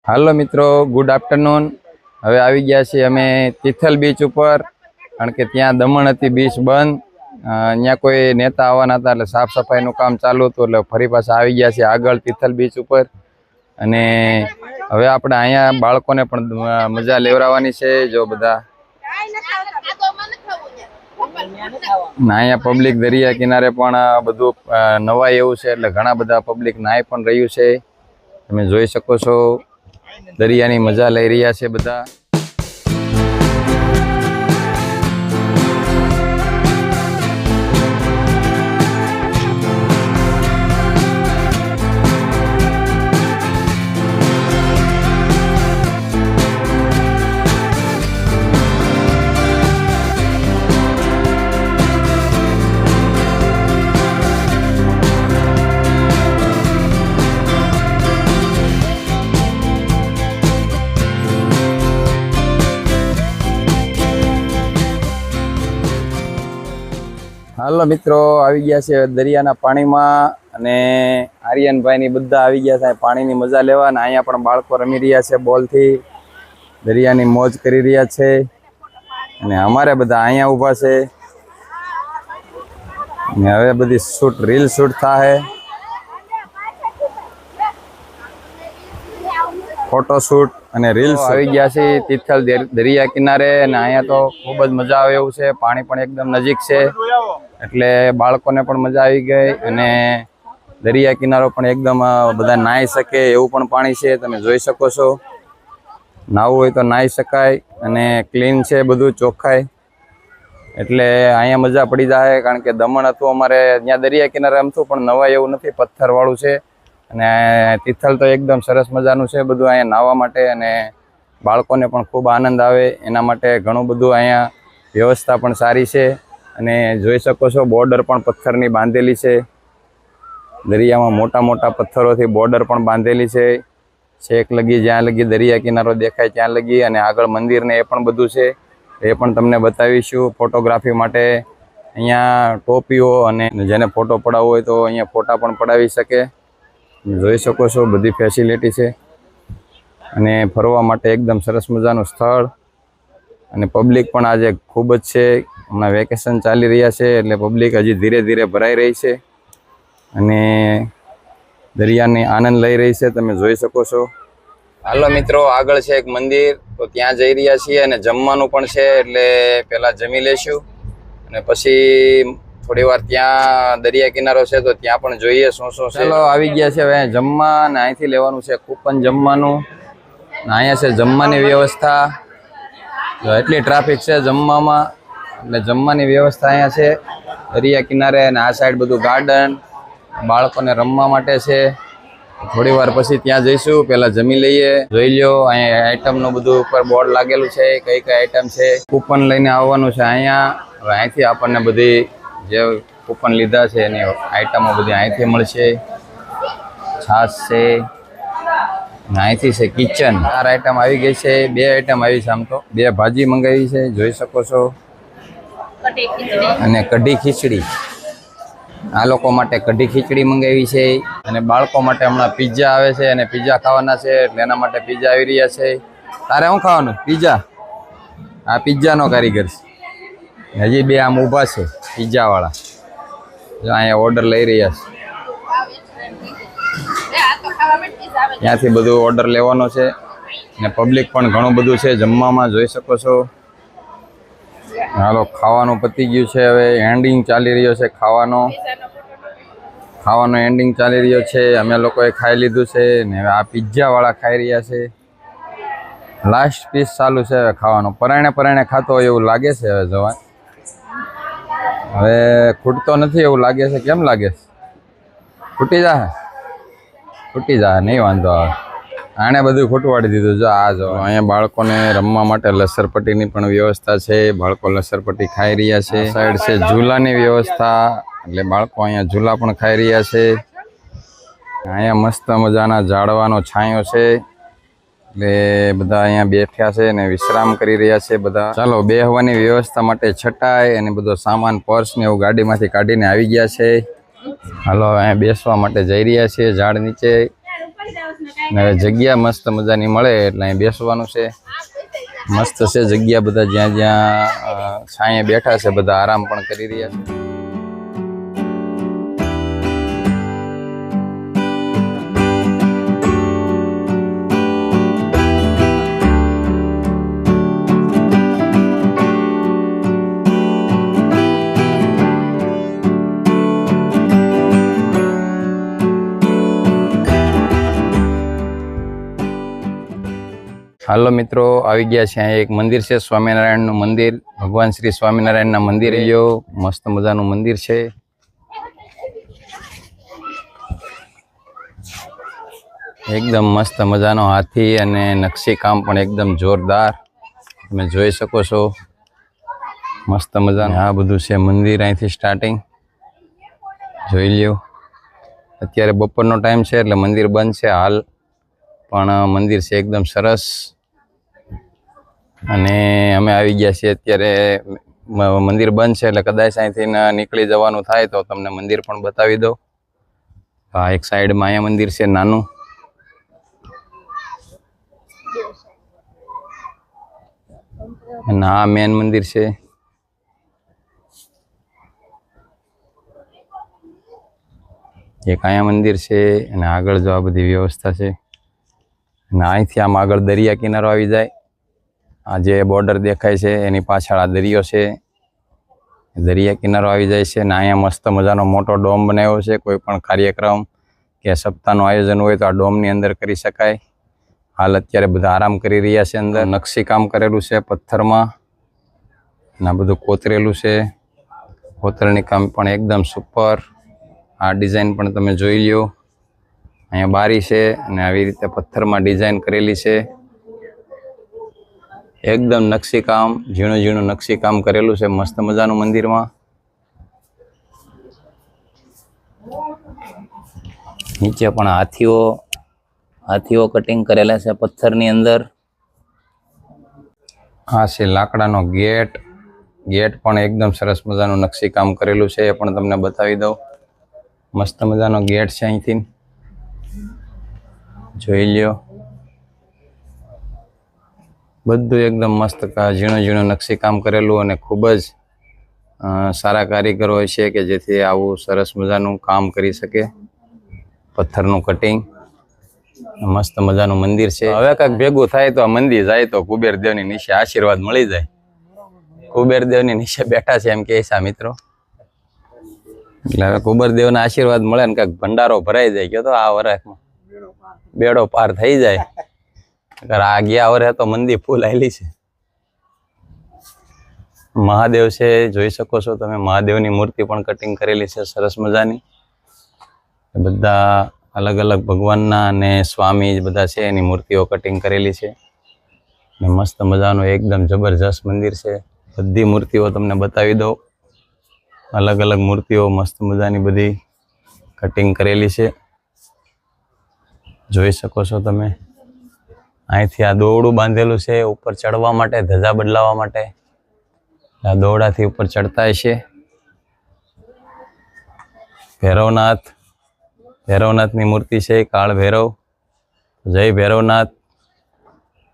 હાલો મિત્રો, good afternoon. હવે આવી ગયા છીએ અમે તિથલ બીચ ઉપર, કારણ કે ત્યાં દમણ હતી બીચ બંધ, અહીંયા કોઈ નેતા આવવાના હતા એટલે સાફ સફાઈનું કામ ચાલુ હતું, એટલે ફરી પાછા આવી ગયા છીએ આગળ તિથલ બીચ ઉપર। અને હવે આપણે અહીંયા બાળકોને પણ મજા લેવડાવવાની છે। જો બધા અહીંયા પબ્લિક દરિયા કિનારે પણ બધું નવાય એવું છે, એટલે ઘણા બધા પબ્લિક નાહી પણ રહ્યું છે। તમે જોઈ શકો છો દરિયાની મજા લઈ રહ્યા છે બધા। હાલો મિત્રો, આવી ગયા છે દરિયાના પાણીમાં, અને આર્યનભાઈની બધા આવી ગયા છે પાણીની મજા લેવા। અને અહીંયા પણ બાળકો રમી રહ્યા છે બોલથી, દરિયાની મોજ કરી રહ્યા છે। અને અમારે બધા અહીંયા ઊભા છે, અને હવે બધી શૂટ રીલ શૂટ થાય, ફોટો શૂટ અને રીલ્સ આવી ગયા છે તિથલ દરિયા કિનારે। અને અહીંયા તો ખૂબ જ મજા આવે એવું છે, પાણી પણ એકદમ નજીક છે, એટલે બાળકોને પણ મજા આવી ગઈ। અને દરિયા કિનારો પણ એકદમ બધા નાહી શકે એવું પણ પાણી છે, તમે જોઈ શકો છો। નાહવું હોય તો નાહી શકાય, અને ક્લીન છે બધું, ચોખ્ખાઈ, એટલે અહીંયા મજા પડી જાય। કારણ કે દમણ હતું અમારે, ત્યાં દરિયા કિનારે આમતું પણ નવાય એવું નથી, પથ્થરવાળું છે। અને તિથલ તો એકદમ સરસ મજાનું છે બધું અહીંયા નાહવા માટે, અને બાળકોને પણ ખૂબ આનંદ આવે એના માટે ઘણું બધું અહીંયા વ્યવસ્થા પણ સારી છે। અને જોઈ શકો છો બોર્ડર પણ પથ્થરની બાંધેલી છે, દરિયામાં મોટા મોટા પથ્થરોથી બોર્ડર પણ બાંધેલી છે, છેક લગી જ્યાં લગી દરિયા કિનારો દેખાય ત્યાં લગી। અને આગળ મંદિરને એ પણ બધું છે, એ પણ તમને બતાવીશું ફોટોગ્રાફી માટે। અહીંયા ટોપીઓ અને જેને ફોટો પડાવવો હોય તો અહીંયા ફોટા પણ પડાવી શકે, જોઈ શકો છો બધી ફેસિલિટી છે। અને ફરવા માટે એકદમ સરસ મજાનું સ્થળ, અને પબ્લિક પણ આજે ખૂબ જ છે। હમણાં વેકેશન ચાલી રહ્યા છે, એટલે પબ્લિક હજી ધીરે ધીરે ભરાઈ રહી છે, અને દરિયાની આનંદ લઈ રહી છે, તમે જોઈ શકો છો। હાલો મિત્રો, આગળ છે એક મંદિર, તો ત્યાં જઈ રહ્યા છીએ, અને જમવાનું પણ છે, એટલે પહેલાં જમી લઈશું, અને પછી થોડી વાર ત્યાં દરિયા કિનારો છે તો ત્યાં પણ જોઈએ શું શું છે। ચાલો આવી ગયા છે હવે જમવા, અને અહીંથી લેવાનું છે કૂપન જમવાનું, અહીંયા છે જમવાની વ્યવસ્થા। જો એટલી ટ્રાફિક છે જમવામાં, એટલે જમવાની વ્યવસ્થા અહીંયા છે દરિયા કિનારે। અને આ સાઈડ બધું ગાર્ડન, બાળકોને રમવા માટે છે। થોડી વાર પછી ત્યાં જઈશું, પહેલાં જમી લઈએ। જોઈ લ્યો અહીંયા આઈટમનું બધું ઉપર બોર્ડ લાગેલું છે, કઈ કઈ આઈટમ છે, કૂપન લઈને આવવાનું છે અહીંયા। હવે અહીંથી આપણને બધી જે કૂપન લીધા છે એની આઈટમો બધી અહીંથી મળશે। છાશ છે, અહીંથી છે કિચન, 4 આઈટમ આવી ગઈ છે, 2 આઈટમ આવી છે, આમ તો 2 ભાજી મંગાવી છે, જોઈ શકો છો। અને કઢી ખીચડી, આ લોકો માટે કઢી ખીચડી મંગાવી છે। અને બાળકો માટે હમણાં પિઝા આવે છે, અને પિઝા ખાવાના છે, એટલે એના માટે પિઝા આવી રહ્યા છે। તારે શું ખાવાનું? પિઝા? આ પિઝાનો કારીગર છે, હજી 2 આમ ઊભા છે પિઝાવાળા, જો અહીંયા ઓર્ડર લઈ રહ્યા છે, ત્યાંથી બધું ઓર્ડર લેવાનો છે। અને પબ્લિક પણ ઘણું બધું છે જમવામાં, જોઈ શકો છો। હાલો, ખાવાનું પતી ગયું છે, હવે એન્ડિંગ ચાલી રહ્યો છે ખાવાનો એન્ડિંગ ચાલી રહ્યો છે। અમે લોકોએ ખાઈ લીધું છે, ને હવે આ પિઝાવાળા ખાઈ રહ્યા છે, લાસ્ટ પીસ ચાલુ છે હવે ખાવાનું। પરાણે ખાતો હોય એવું લાગે છે, હવે જોવા હવે ખૂટતો નથી એવું લાગે છે। કેમ લાગે છે? ખૂટી જાય નહીં વાંધો આવે, આણે બધું ખૂટવાડી દીધું। જો આ જો અહીંયા બાળકોને રમવા માટે લસરપટ્ટીની પણ વ્યવસ્થા છે, બાળકો લસરપટ્ટી ખાઈ રહ્યા છે। સાઈડ છે ઝૂલાની વ્યવસ્થા, એટલે બાળકો અહીંયા ઝૂલા પણ ખાઈ રહ્યા છે। અહીંયા મસ્ત મજાના ઝાડવાનો છાંયો છે, એટલે બધા અહીંયા બેઠ્યા છે અને વિશ્રામ કરી રહ્યા છે બધા। ચાલો, બેહવાની વ્યવસ્થા માટે છટાઈ અને બધો સામાન, પર્સ ને એવું ગાડીમાંથી કાઢીને આવી ગયા છે। હાલો, અહીંયા બેસવા માટે જઈ રહ્યા છીએ ઝાડ નીચે। ને હવે જગ્યા મસ્ત મજાની મળે એટલે અહીં બેસવાનું છે. મસ્ત છે જગ્યા, બધા જ્યાં જ્યાં છાંયે બેઠા છે બધા આરામ પણ કરી રહ્યા છે. હાલો મિત્રો, આવી ગયા છે. અહીંયા એક મંદિર છે, સ્વામિનારાયણનું મંદિર. ભગવાન શ્રી સ્વામિનારાયણના મંદિર. જો મસ્ત મજાનું મંદિર છે. એકદમ મસ્ત મજાનો હાથી અને નકશી કામ પણ એકદમ જોરદાર તમે જોઈ શકો છો. મસ્ત મજાનું આ બધું છે મંદિર. અહીંથી સ્ટાર્ટિંગ જોઈ લ્યો. અત્યારે બપોરનો ટાઈમ છે એટલે મંદિર બંધ છે હાલ, પણ મંદિર છે એકદમ સરસ. અને અમે આવી ગયા છીએ અત્યારે. મંદિર બંધ છે એટલે કદાચ અહીંથી નીકળી જવાનું થાય તો તમને મંદિર પણ બતાવી દો. આ એક સાઈડમાં અહીંયા મંદિર છે નાનું. અને આ મેન મંદિર છે. એક અહીંયા મંદિર છે અને આગળ જો આ બધી વ્યવસ્થા છે. અને અહીંથી આમ આગળ દરિયા કિનારો આવી જાય. આ જે બોર્ડર દેખાય છે એની પાછળ આ દરિયો છે, દરિયા કિનારો આવી જાય છે. અને અહીંયા મસ્ત મજાનો મોટો ડોમ બનાવ્યો છે. કોઈ પણ કાર્યક્રમ કે સપ્તાહનું આયોજન હોય તો આ ડોમની અંદર કરી શકાય. હાલ અત્યારે બધા આરામ કરી રહ્યા છે. અંદર નકશી કામ કરેલું છે પથ્થરમાં, અને આ બધું કોતરેલું છે. કોતરણી કામ પણ એકદમ સુપર. આ ડિઝાઇન પણ તમે જોઈ લ્યો. અહીંયા બારી છે અને આવી રીતે પથ્થરમાં ડિઝાઇન કરેલી છે. એકદમ નકશી કામ, ઝીણું ઝીણું નકશી કામ કરેલું છે મસ્ત મજાનું મંદિરમાં. નીચે પણ હાથીઓ કટિંગ કરેલા છે પથ્થરની અંદર. આ છે લાકડાનો ગેટ. ગેટ પણ એકદમ સરસ મજાનું નકશી કામ કરેલું છે, એ પણ તમને બતાવી દઉં. મસ્ત મજાનો ગેટ છે. અહીંથી જોઈ લ્યો. બધું એકદમ મસ્ત ઝીણું ઝીણું નકશી કામ કરેલું, અને ખૂબ જ સારા કારીગરો હોય છે કે જેથી આવું સરસ મજાનું કામ કરી શકે. પથ્થરનું કટિંગ. મસ્ત મજાનું મંદિર છે. હવે કાંઈક ભેગું થાય તો આ મંદિર જાય તો કુબેરદેવની નીચે આશીર્વાદ મળી જાય. કુબેરદેવની નીચે બેઠા છે એમ કે છે મિત્રો. એટલે હવે કુબેરદેવના આશીર્વાદ મળે ને કાંઈક ભંડારો ભરાઈ જાય. કયો તો આ વર્ષમાં બેડો પાર થઈ જાય. આ ગયા વર્ષે તો મંદિર ફૂલ આવેલી છે. મહાદેવ છે, જોઈ શકો છો તમે. મહાદેવની મૂર્તિ પણ કટિંગ કરેલી છે સરસ મજાની. બધા અલગ અલગ ભગવાનના અને સ્વામી બધા છે એની મૂર્તિઓ કટિંગ કરેલી છે. ને મસ્ત મજાનું એકદમ જબરજસ્ત મંદિર છે. બધી મૂર્તિઓ તમને બતાવી દો. અલગ અલગ મૂર્તિઓ મસ્ત મજાની બધી કટિંગ કરેલી છે, જોઈ શકો છો તમે. અહીંથી આ દોરડું બાંધેલું છે ઉપર ચડવા માટે, ધજા બદલાવા માટે. આ દોરડાથી ઉપર ચડતા છે. ભૈરવનાથની મૂર્તિ છે, કાળ ભૈરવ. જય ભૈરવનાથ.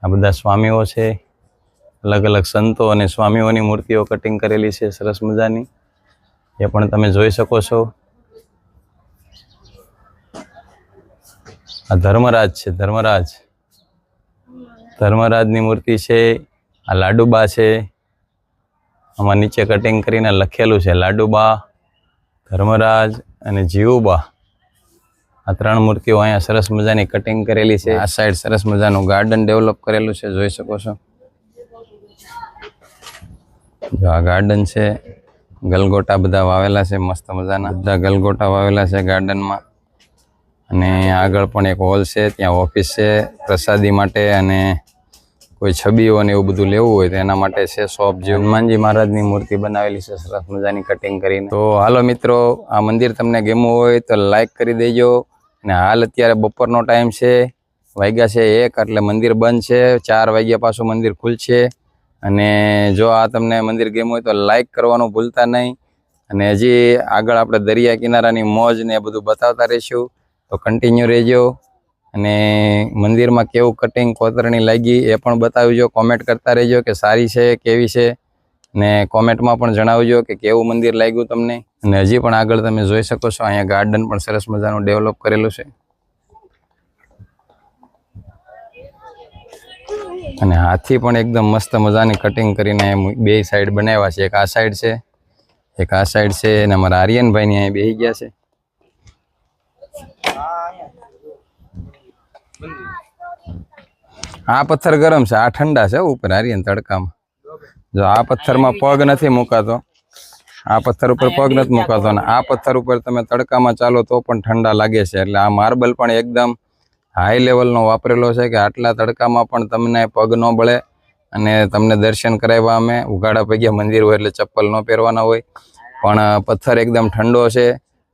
આ બધા સ્વામીઓ છે. અલગ અલગ સંતો અને સ્વામીઓની મૂર્તિઓ કટિંગ કરેલી છે સરસ મજાની, એ પણ તમે જોઈ શકો છો. આ ધર્મરાજ છે, ધર્મરાજની મૂર્તિ છે. આ લાડુબા છે. આમાં નીચે કટિંગ કરીને લખેલું છે લાડુબા, ધર્મરાજ અને જીવુબા. આ ત્રણ મૂર્તિઓ અહીંયા સરસ મજાની કટિંગ કરેલી છે. આ સાઈડ સરસ મજાનું ગાર્ડન ડેવલપ કરેલું છે, જોઈ શકો છો. જો આ ગાર્ડન છે. ગલગોટા બધા વાવેલા છે મસ્ત મજાના. બધા ગલગોટા વાવેલા છે ગાર્ડનમાં. અને આગળ પણ એક હોલ છે, ત્યાં ઓફિસ છે પ્રસાદી માટે, અને કોઈ છબીઓ ને એવું બધું લેવું હોય તો એના માટે છે શોપ. જે હનુમાનજી મહારાજની મૂર્તિ બનાવેલી છે સરસ મજાની કટિંગ કરીને. તો હાલો મિત્રો, આ મંદિર તમને ગમ્યું હોય તો લાઈક કરી દેજો. અને હાલ અત્યારે બપોરનો ટાઈમ છે, વાગ્યા છે 1, એટલે મંદિર બંધ છે. 4 વાગ્યા પાછું મંદિર ખુલશે. અને જો આ તમને મંદિર ગમ્યું હોય તો લાઈક કરવાનું ભૂલતા નહીં. અને હજી આગળ આપણે દરિયા કિનારાની મોજ ને એ બધું બતાવતા રહીશું, તો કન્ટિન્યુ રહેજો. અને મંદિરમાં કેવું કટિંગ કોતરણી લાગી એ પણ બતાવજો, કોમેન્ટ કરતા રહેજો કે સારી છે કેવી છે, ને કોમેન્ટમાં પણ જણાવજો કે કેવું મંદિર લાગ્યું તમને. અને હજી પણ આગળ તમે જોઈ શકો છો અહીંયા ગાર્ડન પણ સરસ મજાનું ડેવલપ કરેલું છે. અને હાથી પણ એકદમ મસ્ત મજાની કટિંગ કરીને બે સાઈડ બનાવ્યા છે, એક આ સાઈડ છે એક આ સાઈડ છે. અને અમારા આર્યનભાઈ ની અહીંયા બેસી ગયા છે. આ પથ્થર ગરમ છે, આ ઠંડા છે ઉપર આર્યન તડકામાં. જો આ પથ્થરમાં પગ નથી મુકાતો, આ પથ્થર ઉપર પગ નથી મુકાતો, અને આ પથ્થર ઉપર તમે તડકામાં ચાલો તો પણ ઠંડા લાગે છે. એટલે આ માર્બલ પણ એકદમ હાઈ લેવલનો વાપરેલો છે કે આટલા તડકામાં પણ તમને પગ ન બળે. અને તમને દર્શન કરાવ્યા અમે ઉઘાડા પગ્યા મંદિર હોય એટલે ચપ્પલ ન પહેરવાના હોય, પણ પથ્થર એકદમ ઠંડો છે.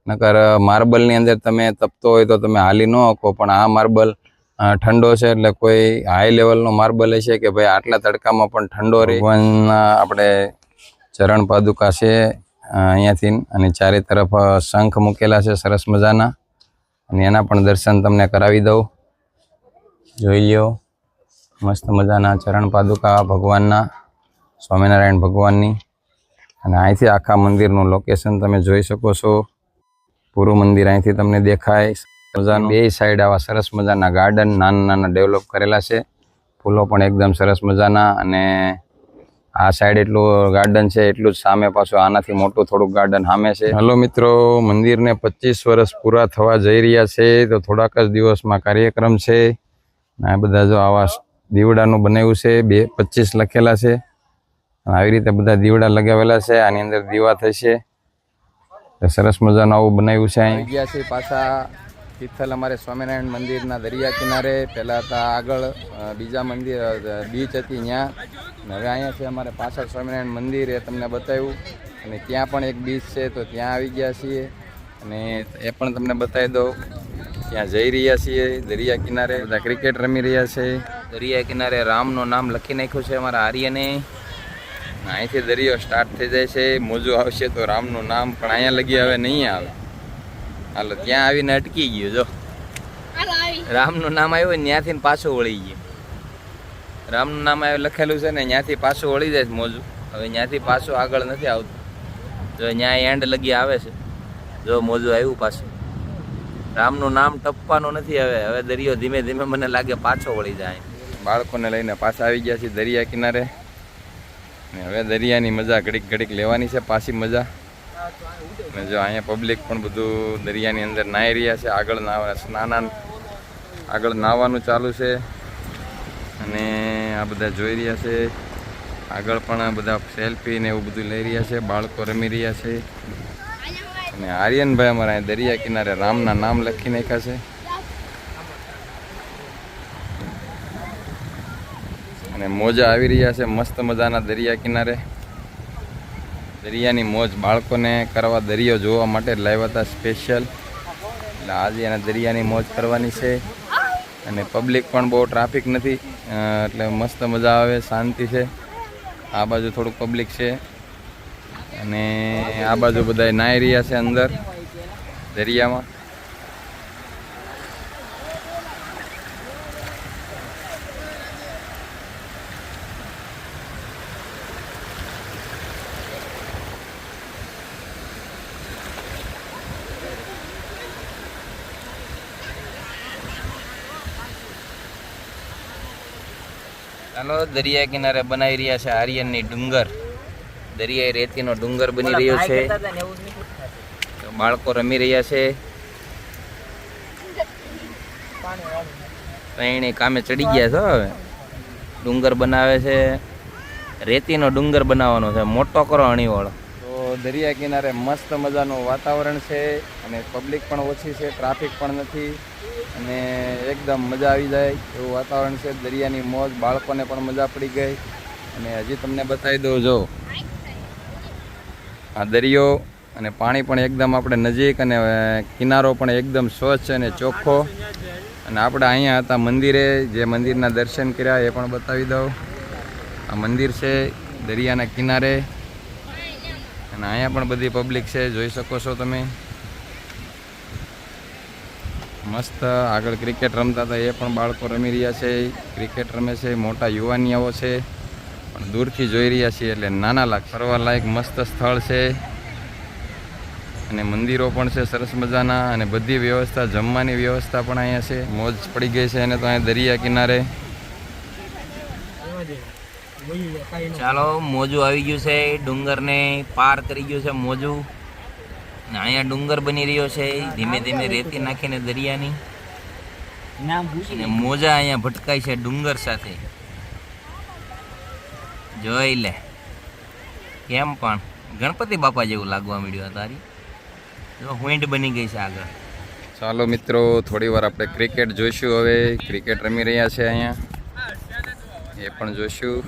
નકર માર્બલની અંદર તમે તપતો હોય તો તમે હાલી ન શકો, પણ આ માર્બલ ઠંડો છે. એટલે કોઈ હાઈ લેવલનો માર્બલ હશે કે ભાઈ આટલા તડકામાં પણ ઠંડો રહે. ભગવાનના આપણે ચરણ પાદુકા છે અહીંયાથી, અને ચારે તરફ શંખ મૂકેલા છે સરસ મજાના, અને એના પણ દર્શન તમને કરાવી દઉં. જોઈ લ્યો મસ્ત મજાના ચરણ પાદુકા ભગવાનના, સ્વામિનારાયણ ભગવાનની. અને અહીંથી આખા મંદિરનું લોકેશન તમે જોઈ શકો છો. પૂરું મંદિર અહીંથી તમને દેખાય મજાનું. બે સાઈડ આવા સરસ મજાના ગાર્ડન નાના નાના ડેવલપ કરેલા છે, ફૂલો પણ એકદમ સરસ મજાના. અને આ સાઈડ એટલું ગાર્ડન છે, એટલું જ સામે પાછું આનાથી મોટું થોડુંક ગાર્ડન સામે છે. હલો મિત્રો, મંદિરને 25 વર્ષ પૂરા થવા જઈ રહ્યા છે, તો થોડાક જ દિવસમાં કાર્યક્રમ છે. આ બધા જો આવા દીવડાનું બનાવ્યું છે, 25 લખેલા છે. આવી રીતે બધા દીવડા લગાવેલા છે, આની અંદર દીવા થશે. સરસ મજાનું આવું બનાવ્યું છે. અહીં ગયા છે પાછા તિથલ અમારે સ્વામિનારાયણ મંદિરના દરિયા કિનારે. પહેલાં હતા આગળ બીજા મંદિર બીચ હતી ત્યાં, હવે અહીંયા છે અમારે પાછળ સ્વામિનારાયણ મંદિર, એ તમને બતાવ્યું. અને ત્યાં પણ એક બીચ છે તો ત્યાં આવી ગયા છીએ, અને એ પણ તમને બતાવી દઉં. ત્યાં જઈ રહ્યા છીએ દરિયા કિનારે, બધા ક્રિકેટ રમી રહ્યા છે. દરિયા કિનારે રામનું નામ લખી નાખ્યું છે અમારા આર્યને. અહીંથી દરિયો સ્ટાર્ટ થઈ જાય છે, મોજું આવશે તો રામનું નામ, પણ અહીંયા લગી હવે નહીં આવે. હાલો ત્યાં આવીને અટકી ગયું, જો રામનું નામ આવ્યું ત્યાંથી પાછું વળી ગયું. રામનું નામ આવ્યું લખેલું છે ને ત્યાંથી પાછું વળી જાય મોજું. હવે ત્યાંથી પાછું આગળ નથી આવતું, જો ત્યાં એન્ડ લગી આવે છે. જો મોજું આવ્યું પાછું, રામનું નામ ટપવાનું નથી. હવે દરિયો ધીમે ધીમે મને લાગે પાછો વળી જાય. બાળકોને લઈને પાછા આવી ગયા છીએ દરિયા કિનારે, ને હવે દરિયાની મજા ઘડીક ઘડીક લેવાની છે, પાછી મજા. અને જો અહીંયા પબ્લિક પણ બધું દરિયાની અંદર નાહી રહ્યા છે. આગળ નાહવાનું ચાલુ છે, અને આ બધા જોઈ રહ્યા છે. આગળ પણ બધા સેલ્ફી ને એવું બધું લઈ રહ્યા છે, બાળકો રમી રહ્યા છે. અને આર્યનભાઈ અમારા અહીં દરિયા કિનારે રામના નામ લખી નાખ્યા છે. અને મોજા આવી રહ્યા છે મસ્ત મજાના દરિયા કિનારે. દરિયાની મોજ બાળકોને કરવા, દરિયો જોવા માટે લાવ્યા હતા સ્પેશિયલ. એટલે આજે એને દરિયાની મોજ કરવાની છે. અને પબ્લિક પણ બહુ ટ્રાફિક નથી, એટલે મસ્ત મજા આવે, શાંતિ છે. આ બાજુ થોડુંક પબ્લિક છે, અને આ બાજુ બધા નાહી રહ્યા છે અંદર દરિયામાં. ચાલો દરિયા કિનારે બનાવી રહ્યા છે આર્યનની ડુંગર. દરિયાઈ રેતીનો ડુંગર બની રહ્યો છે, તો બાળકો રમી રહ્યા છે. ત્રણેય કામે ચડી ગયા છે. હવે ડુંગર બનાવે છે, રેતીનો ડુંગર બનાવવાનો છે, મોટો કરો અણીવાળો. તો દરિયા કિનારે મસ્ત મજાનું વાતાવરણ છે, અને પબ્લિક પણ ઓછી છે, ટ્રાફિક પણ નથી, અને એકદમ મજા આવી જાય એવું વાતાવરણ છે. દરિયાની મોજ, બાળકોને પણ મજા પડી ગઈ. અને હજી તમને બતાવી દઉં, જો આ દરિયો અને પાણી પણ એકદમ આપણે નજીક, અને કિનારો પણ એકદમ સ્વચ્છ અને ચોખ્ખો. અને આપણે અહીંયા હતા મંદિરે, જે મંદિરના દર્શન કર્યા એ પણ બતાવી દઉં. આ મંદિર છે દરિયાના કિનારે, અને અહીંયા પણ બધી પબ્લિક છે, જોઈ શકો છો તમે. મસ્ત આગળ ક્રિકેટ રમતા હતા એ પણ બાળકો રમી રહ્યા છે, ક્રિકેટ રમે છે, મોટા યુવાનીઓ છે પણ દૂરથી જોઈ રહ્યા છીએ એટલે નાના લાગ. ફરવા લાયક મસ્ત સ્થળ છે અને મંદિરો પણ છે સરસ મજાના અને બધી વ્યવસ્થા, જમવાની વ્યવસ્થા પણ અહીંયા છે. મોજ પડી ગઈ છે અને તો અહીંયા દરિયા કિનારે. ચાલો મોજું આવી ગયું છે, ડુંગરને પાર કરી ગયું છે મોજું ને અહીંયા ડુંગર બની રહ્યો છે ધીમે ધીમે રેતી નાખીને દરિયાની ને મોજા અહીંયા ભટકાય છે ડુંગર સાથે. જોઈ લે કેમ પણ ગણપતિ બાપા જેવું લાગવા મળ્યું. તારી જો હુંડ બની ગઈ છે આગળ. ચાલો મિત્રો થોડી વાર આપણે ક્રિકેટ જોઈશું. હવે ક્રિકેટ રમી રહ્યા છે અહીંયા, એ પણ જોઈશું.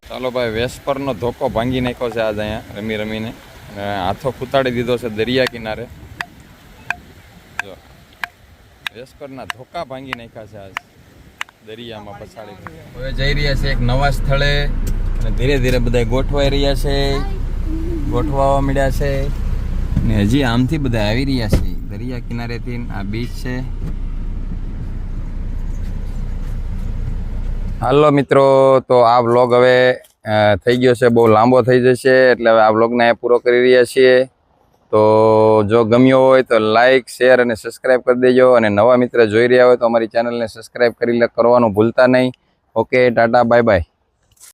ચાલો ભાઈ, વેસ્પરનો ધોકો ભાંગી નાખ્યો છે આજ અહીંયા રમી રમીને. હાથો ખૂતાડી દીધો છે દરિયા કિનારે. જો વેસ્પરના ધોકા ભાંગી નાખ્યા છે આજ દરિયામાં પછાડી. હવે જઈ રહ્યા છે એક નવા સ્થળે અને ધીરે ધીરે બધા ગોઠવાઈ રહ્યા છે, ગોઠવાવા મળ્યા છે ને હજી આમથી બધા આવી રહ્યા છે દરિયા કિનારેથી. આ બીચ છે. હાલો મિત્રો, તો આ વ્લોગ હવે થઈ ગયો છે, બહુ લાંબો થઈ જશે એટલે હવે આ વ્લોગને પૂરો કરી રહ્યા છીએ. તો જો ગમ્યો હોય તો લાઈક, શેર અને સબસ્ક્રાઈબ કરી દેજો અને નવા મિત્ર જોઈ રહ્યા હોય તો અમારી ચેનલને સબસ્ક્રાઈબ કરવાનું ભૂલતા નહીં. Okay, Tata, bye bye.